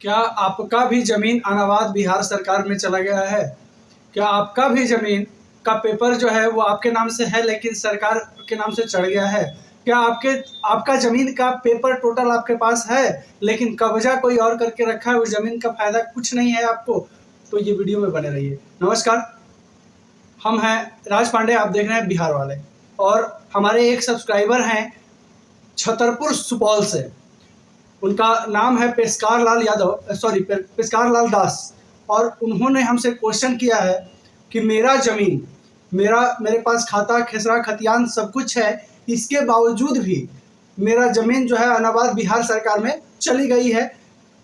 क्या आपका भी ज़मीन अनावाद बिहार सरकार में चला गया है? क्या आपका भी ज़मीन का पेपर जो है वो आपके नाम से है लेकिन सरकार के नाम से चढ़ गया है? क्या आपका ज़मीन का पेपर टोटल आपके पास है लेकिन कब्जा कोई और करके रखा है, उस ज़मीन का फ़ायदा कुछ नहीं है आपको? तो ये वीडियो में बने रहिए। नमस्कार, हम हैं राज पांडे, आप देख रहे हैं बिहार वाले। और हमारे एक सब्सक्राइबर हैं छतरपुर सुपौल से, उनका नाम है पेशकार लाल यादव, पेशकार लाल दास। और उन्होंने हमसे क्वेश्चन किया है कि मेरा ज़मीन, मेरे पास खाता खेसरा खतियान सब कुछ है, इसके बावजूद भी मेरा ज़मीन जो है अनाबाद बिहार सरकार में चली गई है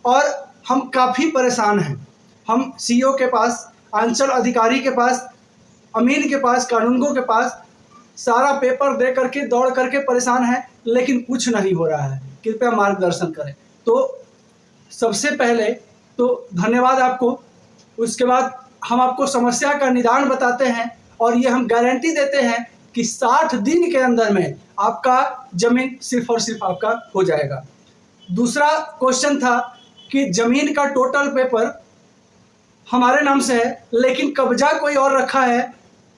और हम काफ़ी परेशान हैं। हम सीईओ के पास, अंचल अधिकारी के पास, अमीन के पास, कानूनगो के पास सारा पेपर दे करके दौड़ करके परेशान हैं, लेकिन कुछ नहीं हो रहा है। कृपया मार्गदर्शन करें। तो सबसे पहले तो धन्यवाद आपको। उसके बाद हम आपको समस्या का निदान बताते हैं और ये हम गारंटी देते हैं कि 60 दिन के अंदर में आपका ज़मीन सिर्फ और सिर्फ आपका हो जाएगा। दूसरा क्वेश्चन था कि ज़मीन का टोटल पेपर हमारे नाम से है लेकिन कब्जा कोई और रखा है,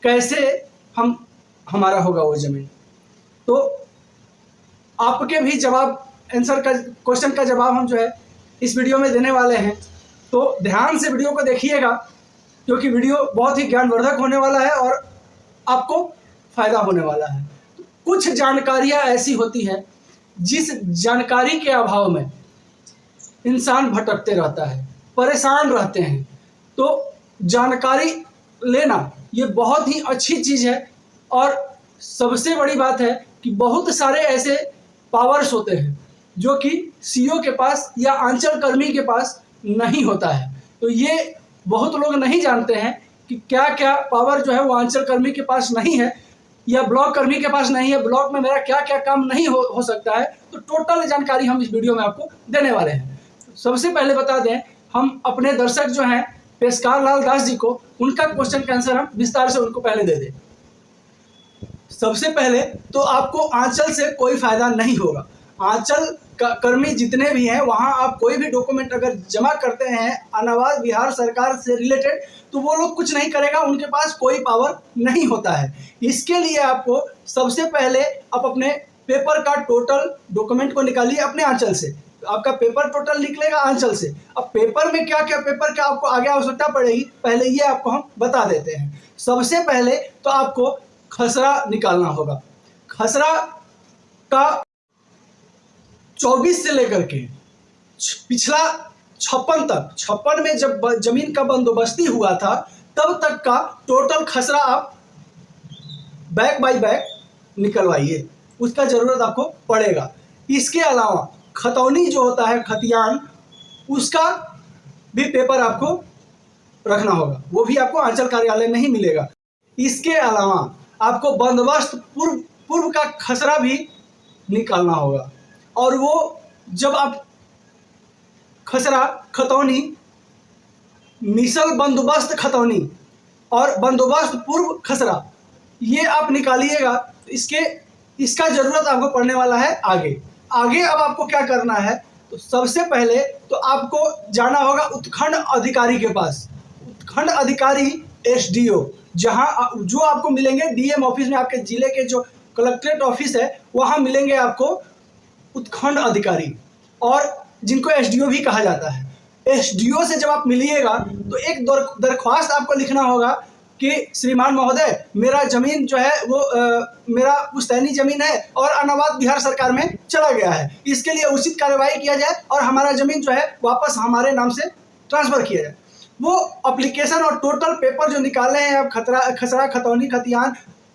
कैसे हमारा होगा वो ज़मीन? तो आपके भी क्वेश्चन का जवाब हम जो है इस वीडियो में देने वाले हैं। तो ध्यान से वीडियो को देखिएगा क्योंकि वीडियो बहुत ही ज्ञानवर्धक होने वाला है और आपको फ़ायदा होने वाला है। कुछ जानकारियाँ ऐसी होती हैं जिस जानकारी के अभाव में इंसान भटकते रहता है, परेशान रहते हैं। तो जानकारी लेना ये बहुत ही अच्छी चीज़ है। और सबसे बड़ी बात है कि बहुत सारे ऐसे पावर्स होते हैं जो कि सीईओ के पास या अंचल कर्मी के पास नहीं होता है। तो ये बहुत लोग नहीं जानते हैं कि क्या क्या पावर जो है वो अंचल कर्मी के पास नहीं है या ब्लॉक कर्मी के पास नहीं है, ब्लॉक में मेरा क्या क्या काम नहीं हो सकता है। तो टोटल जानकारी हम इस वीडियो में आपको देने वाले हैं। सबसे पहले बता दें, हम अपने दर्शक जो हैं पेशकार लाल दास जी को उनका क्वेश्चन का आंसर हम विस्तार से उनको पहले दे दें। सबसे पहले तो आपको आंचल से कोई फ़ायदा नहीं होगा। आंचल कर्मी जितने भी हैं वहाँ आप कोई भी डॉक्यूमेंट अगर जमा करते हैं अनावाद बिहार सरकार से रिलेटेड, तो वो लोग कुछ नहीं करेगा, उनके पास कोई पावर नहीं होता है। इसके लिए आपको सबसे पहले आप अपने पेपर का टोटल डॉक्यूमेंट को निकालिए अपने आंचल से। आपका पेपर टोटल निकलेगा आंचल से। अब पेपर में क्या क्या पेपर का आपको आगे आवश्यकता पड़ेगी, पहले ये आपको हम बता देते हैं। सबसे पहले तो आपको खसरा निकालना होगा। खसरा का 24 से लेकर के पिछला 56 तक, 56 में जब जमीन का बंदोबस्ती हुआ था तब तक का टोटल खसरा आप बैक बाय बैक निकलवाइए, उसका ज़रूरत आपको पड़ेगा। इसके अलावा खतौनी जो होता है खतियान, उसका भी पेपर आपको रखना होगा, वो भी आपको अंचल कार्यालय में ही मिलेगा। इसके अलावा आपको बंदोबस्त पूर्व का खसरा भी निकालना होगा। और वो जब आप खसरा खतौनी, मिसल बंदोबस्त खतौनी और बंदोबस्त पूर्व खसरा, ये आप निकालिएगा। इसका ज़रूरत आपको पड़ने वाला है आगे। अब आपको क्या करना है, तो सबसे पहले तो आपको जाना होगा उत्खंड अधिकारी के पास। उत्खंड अधिकारी एसडीओ जो आपको मिलेंगे डीएम ऑफिस में, आपके ज़िले के जो कलेक्ट्रेट ऑफिस है वहाँ मिलेंगे आपको उत्खंड अधिकारी, और जिनको एसडीओ भी कहा जाता है। एसडीओ से जब आप मिलिएगा तो एक दरख्वास्त आपको लिखना होगा कि श्रीमान महोदय, मेरा ज़मीन जो है वो मेरा पुश्तैनी ज़मीन है और अनावाद बिहार सरकार में चला गया है, इसके लिए उचित कार्रवाई किया जाए और हमारा ज़मीन जो है वापस हमारे नाम से ट्रांसफ़र किया जाए। वो एप्लीकेशन और टोटल पेपर जो निकाले हैं आप, खसरा खतौनी खतियान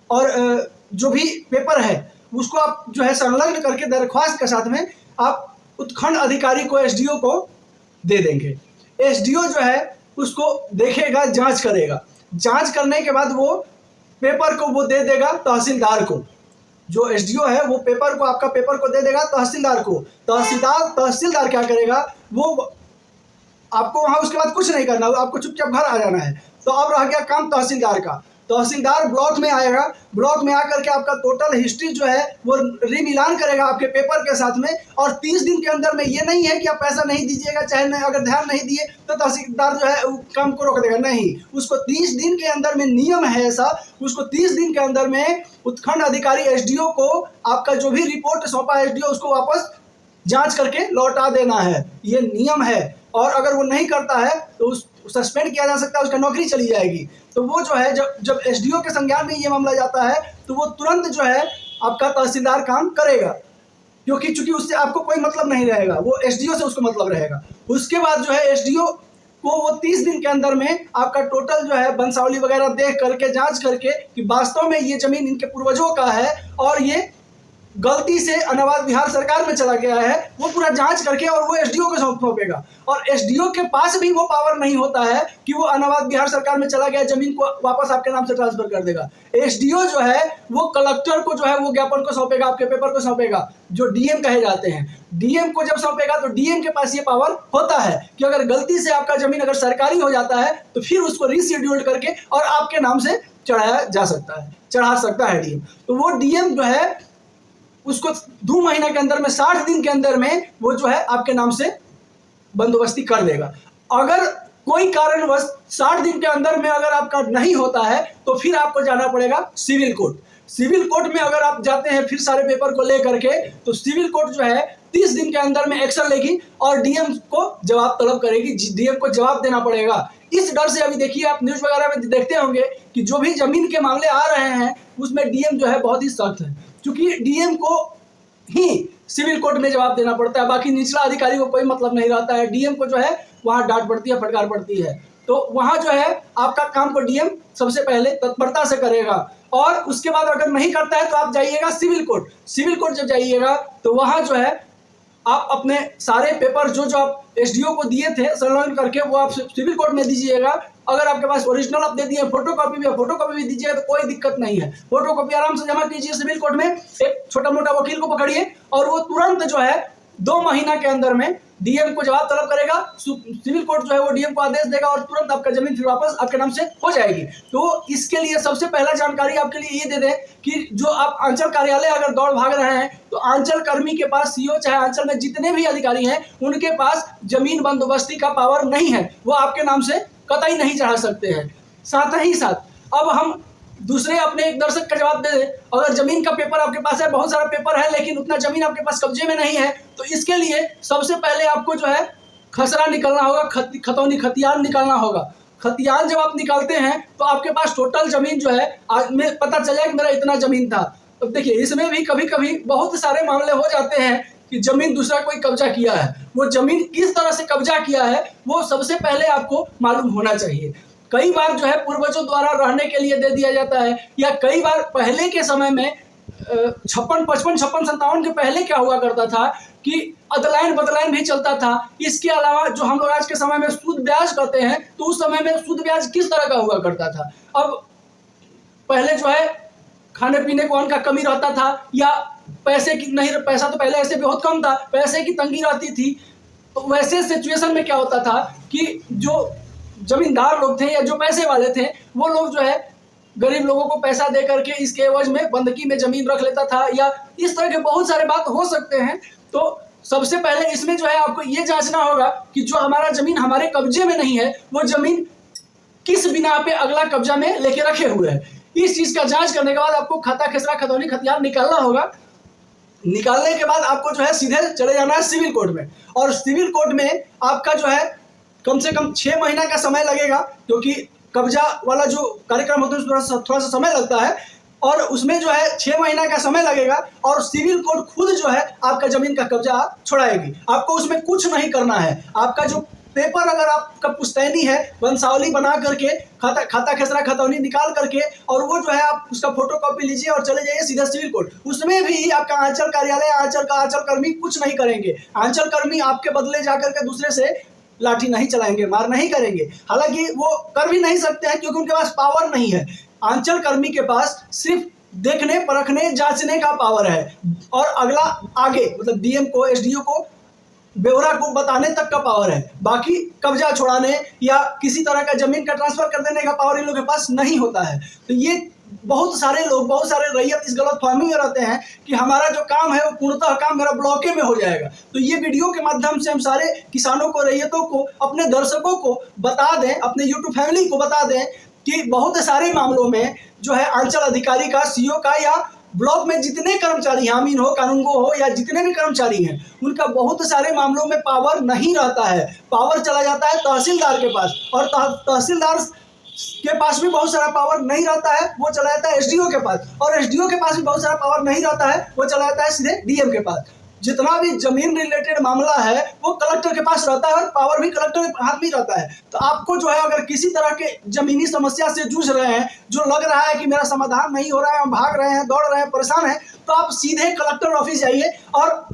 और जो भी पेपर है उसको आप जो है संलग्न करके दरख्वास्त के साथ में आप उत्खंड अधिकारी को, एसडीओ को दे देंगे। एसडीओ जो है उसको देखेगा, जांच करेगा। जांच करने के बाद वो पेपर को वो दे देगा तहसीलदार को। जो एसडीओ है वो आपका पेपर को दे देगा तहसीलदार को। तहसीलदार क्या करेगा, वो आपको वहाँ उसके बाद कुछ नहीं करना, आपको चुपचाप घर आ जाना है। तो अब रह गया काम तहसीलदार का। तहसीलदार ब्लॉक में आएगा, ब्लॉक में आकर के आपका टोटल हिस्ट्री जो है वो रिमिलान करेगा आपके पेपर के साथ में। और 30 दिन के अंदर में ये नहीं है कि आप पैसा नहीं दीजिएगा, चाहे नहीं, अगर ध्यान नहीं दिए तो तहसीलदार जो है काम को रोक देगा, नहीं। उसको 30 दिन के अंदर में नियम है ऐसा, उसको 30 दिन के अंदर में उत्खंड अधिकारी एसडीओ को आपका जो भी रिपोर्ट सौंपा एसडीओ उसको वापस जांच करके लौटा देना है, ये नियम है। और अगर वो नहीं करता है तो सस्पेंड किया जा सकता है, उसका नौकरी चली जाएगी। तो वो जो है जब एसडीओ के संज्ञान में ये मामला जाता है तो वो तुरंत जो है आपका तहसीलदार काम करेगा, क्योंकि चूंकि उससे आपको कोई मतलब नहीं रहेगा, वो एसडीओ से उसको मतलब रहेगा। उसके बाद जो है एसडीओ को वो 30 दिन के अंदर में आपका टोटल जो है वंशावली वगैरह देख करके जांच करके कि वास्तव में ये जमीन इनके पूर्वजों का है और ये गलती से अनावाद बिहार सरकार में चला गया है, वो पूरा जांच करके और वो एसडीओ को सौंपेगा। और एसडीओ के पास भी वो पावर नहीं होता है कि वो अनावाद बिहार सरकार में चला गया जमीन को वापस आपके नाम से ट्रांसफर कर देगा। एसडीओ जो है वो कलेक्टर को जो है वो ज्ञापन को सौंपेगा, आपके पेपर को सौंपेगा, जो डीएम कहे जाते हैं। डीएम को जब सौंपेगा तो डीएम के पास ये पावर होता है कि अगर गलती से आपका जमीन अगर सरकारी हो जाता है तो फिर उसको रिशेड्यूल्ड करके और आपके नाम से चढ़ाया जा सकता है, चढ़ा सकता है डीएम। तो वो डीएम जो है उसको 2 महीने के अंदर में 60 दिन के अंदर में वो जो है आपके नाम से बंदोबस्ती कर देगा। अगर कोई कारणवश 60 दिन के अंदर में अगर आपका नहीं होता है तो फिर आपको जाना पड़ेगा सिविल कोर्ट। सिविल कोर्ट में अगर आप जाते हैं फिर सारे पेपर को लेकर के, तो सिविल कोर्ट जो है 30 दिन के अंदर में एक्शन लेगी और डीएम को जवाब तलब करेगी, डीएम को जवाब देना पड़ेगा। इस डर से अभी देखिए आप न्यूज वगैरह में देखते होंगे कि जो भी जमीन के मामले आ रहे हैं उसमें डीएम जो है बहुत ही सख्त है, क्योंकि डीएम को ही सिविल कोर्ट में जवाब देना पड़ता है, बाकी निचला अधिकारी को कोई मतलब नहीं रहता है। डीएम को जो है वहां डांट पड़ती है, फटकार पड़ती है। तो वहां जो है आपका काम को डीएम सबसे पहले तत्परता से करेगा और उसके बाद अगर नहीं करता है तो आप जाइएगा सिविल कोर्ट। सिविल कोर्ट जब जाइएगा तो वहां जो है आप अपने सारे पेपर जो आप एसडीओ को दिए थे संलग्न करके वो आप सिविल कोर्ट में दीजिएगा। अगर आपके पास ओरिजिनल आप दे दिए, फोटोकॉपी भी दीजिएगा तो कोई दिक्कत नहीं है। फोटोकॉपी आराम से जमा कीजिए सिविल कोर्ट में, एक छोटा मोटा वकील को पकड़िए और वो तुरंत जो है 2 महीना के अंदर में डीएम को जवाब तलब करेगा। सिविल कोर्ट जो है वो डीएम को आदेश देगा और तुरंत आपका जमीन फिर वापस आपके नाम से हो जाएगी। तो इसके लिए सबसे पहला जानकारी आपके लिए ये दे दें कि जो आप अंचल कार्यालय अगर दौड़ भाग रहे हैं तो अंचल कर्मी के पास, सीओ चाहे अंचल में जितने भी अधिकारी हैं उनके पास जमीन बंदोबस्ती का पावर नहीं है, वो आपके नाम से कतई नहीं चढ़ा सकते हैं। साथ ही साथ अब हम दूसरे अपने एक दर्शक का जवाब दे दें, अगर जमीन का पेपर आपके पास है, बहुत सारा पेपर है लेकिन उतना जमीन आपके पास कब्जे में नहीं है, तो इसके लिए सबसे पहले आपको जो है खसरा निकलना होगा, खतौनी खतियान निकालना होगा। खतियान जब आप निकालते हैं तो आपके पास टोटल जमीन जो है में पता चलेगा कि मेरा इतना जमीन था। तो देखिए इसमें भी कभी कभी बहुत सारे मामले हो जाते हैं कि जमीन दूसरा कोई कब्जा किया है, वो जमीन किस तरह से कब्जा किया है वो सबसे पहले आपको मालूम होना चाहिए। कई बार जो है पूर्वजों द्वारा रहने के लिए दे दिया जाता है, या कई बार पहले के समय में 56, 55, 57 के पहले क्या हुआ करता था कि अदलाइन बदलाइन भी चलता था। इसके अलावा जो हम लोग आज के समय में सूद ब्याज करते हैं तो उस समय में सूद ब्याज किस तरह का हुआ करता था। अब पहले जो है खाने पीने को अन्न का कमी रहता था, या पैसे की नहीं, पैसा तो पहले ऐसे भी बहुत कम था, पैसे की तंगी रहती थी। तो वैसे सिचुएशन में क्या होता था कि जो जमींदार लोग थे या जो पैसे वाले थे वो लोग जो है गरीब लोगों को पैसा दे करके इसके एवज में बंधकी में जमीन रख लेता था, या इस तरह के बहुत सारे बात हो सकते हैं। तो सबसे पहले इसमें जो है आपको ये जांचना होगा कि जो हमारा जमीन हमारे कब्जे में नहीं है वो जमीन किस बिना पे अगला कब्जा में लेके रखे हुए है। इस चीज का जांच करने के बाद आपको खाता खेसरा खतौनी खतियान निकालना होगा। निकालने के बाद आपको जो है सीधे चले जाना है सिविल कोर्ट में, और सिविल कोर्ट में आपका जो है कम से कम 6 महीना का समय लगेगा, क्योंकि कब्जा वाला जो कार्यक्रम होता है थोड़ा सा समय लगता है, और उसमें जो है 6 महीना का समय लगेगा। और सिविल कोर्ट खुद जो है आपका जमीन का कब्जा छुड़ाएगी, आपको उसमें कुछ नहीं करना है। आपका जो पेपर अगर आपका पुश्तैनी है वंशावली बना करके खाता खेसरा खतौनी निकाल करके, और वो जो है आप उसका फोटोकॉपी लीजिए और चले जाइए सीधा सिविल कोर्ट। उसमें भी आपका आंचल कार्यालय आंचल कर्मी कुछ नहीं करेंगे। आंचल कर्मी आपके बदले जाकर के दूसरे से लाठी नहीं चलाएंगे, मार नहीं करेंगे। हालांकि वो कर भी नहीं सकते हैं क्योंकि उनके पास पावर नहीं है। आंचल कर्मी के पास सिर्फ देखने, परखने, जांचने का पावर है, और अगला आगे मतलब डीएम को, एसडीओ को ब्यौरा को बताने तक का पावर है, बाकी कब्जा छुड़ाने या किसी तरह का जमीन का ट्रांसफर कर देने का पावर इन लोगों के पास नहीं होता है। तो ये बहुत सारे लोग, बहुत सारे रैयत इस गलतफहमी में रहते हैं कि हमारा जो काम है वो पूर्णतः काम मेरा ब्लॉके में हो जाएगा। तो ये वीडियो के माध्यम से हम सारे किसानों को, रैयतों को, अपने दर्शकों को बता दें, अपने यूट्यूब फैमिली को बता दें कि बहुत सारे मामलों में जो है अंचल अधिकारी का, सीओ का या ब्लॉक में जितने कर्मचारी हैं, अमीन हो, कानूनगो हो या जितने भी कर्मचारी हैं, उनका बहुत सारे मामलों में पावर नहीं रहता है। पावर चला जाता है तहसीलदार के पास, और तहसीलदार के पास भी बहुत सारा पावर नहीं रहता है, वो चला जाता है एसडीओ के पास, और एसडीओ के पास भी बहुत सारा पावर नहीं रहता है, वो चला जाता है सीधे डीएम के पास। जितना भी जमीन रिलेटेड मामला है वो कलेक्टर के पास रहता है, और पावर भी कलेक्टर के हाथ में रहता है। तो आपको जो है, अगर किसी तरह के जमीनी समस्या से जूझ रहे हैं, जो लग रहा है कि मेरा समाधान नहीं हो रहा है, हम भाग रहे हैं, दौड़ रहे हैं, परेशान हैं, तो आप सीधे कलेक्टर ऑफिस जाइए और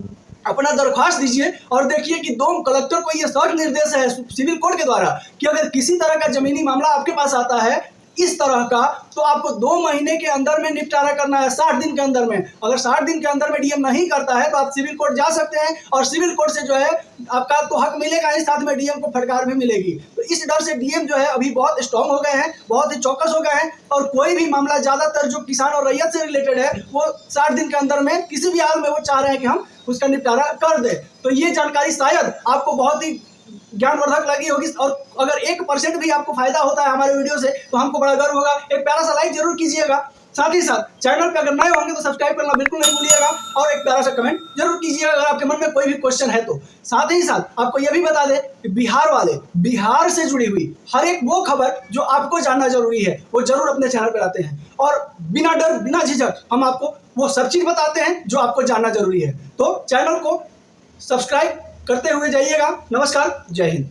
अपना दरख्वास्त दीजिए, और देखिए कि दो कलेक्टर को ये सख्त निर्देश है सिविल कोर्ट के द्वारा कि अगर किसी तरह का जमीनी मामला आपके पास आता है इस तरह का, तो आपको 2 महीने के अंदर में निपटारा करना है, 60 दिन के अंदर में। अगर 60 दिन के अंदर में डीएम नहीं करता है तो आप सिविल कोर्ट जा सकते हैं, और सिविल कोर्ट से जो है आपका तो हक मिलेगा ही, साथ में डीएम को फटकार भी मिलेगी। तो इस डर से डीएम जो है अभी बहुत स्ट्रांग हो गए हैं, बहुत ही चौकस हो गए हैं, और कोई भी मामला ज्यादातर जो किसान और रैयत से रिलेटेड है वो 60 दिन के अंदर में किसी भी हाल में वो चाह रहे हैं कि हम उसका निपटारा कर दे। तो ये जानकारी शायद आपको बहुत ही ज्ञानवर्धक लगी होगी, और अगर 1% भी आपको फायदा होता है हमारे वीडियो से तो हमको बड़ा गर्व होगा। एक प्यारा सा लाइक जरूर कीजिएगा, साथ ही साथ चैनल पे अगर नए होंगे तो सब्सक्राइब करना बिल्कुल नहीं भूलिएगा, और एक प्यारा सा कमेंट जरूर कीजिएगा अगर आपके मन में कोई भी क्वेश्चन है तो। साथ ही साथ आपको यह भी बता दें कि बिहार से जुड़ी हुई हर एक वो खबर जो आपको जानना जरूरी है वो जरूर अपने चैनल पर आते हैं, और बिना डर बिना झिझक हम आपको वो सब चीज बताते हैं जो आपको जानना जरूरी है। तो चैनल को सब्सक्राइब करते हुए जाइएगा। नमस्कार, जय हिंद।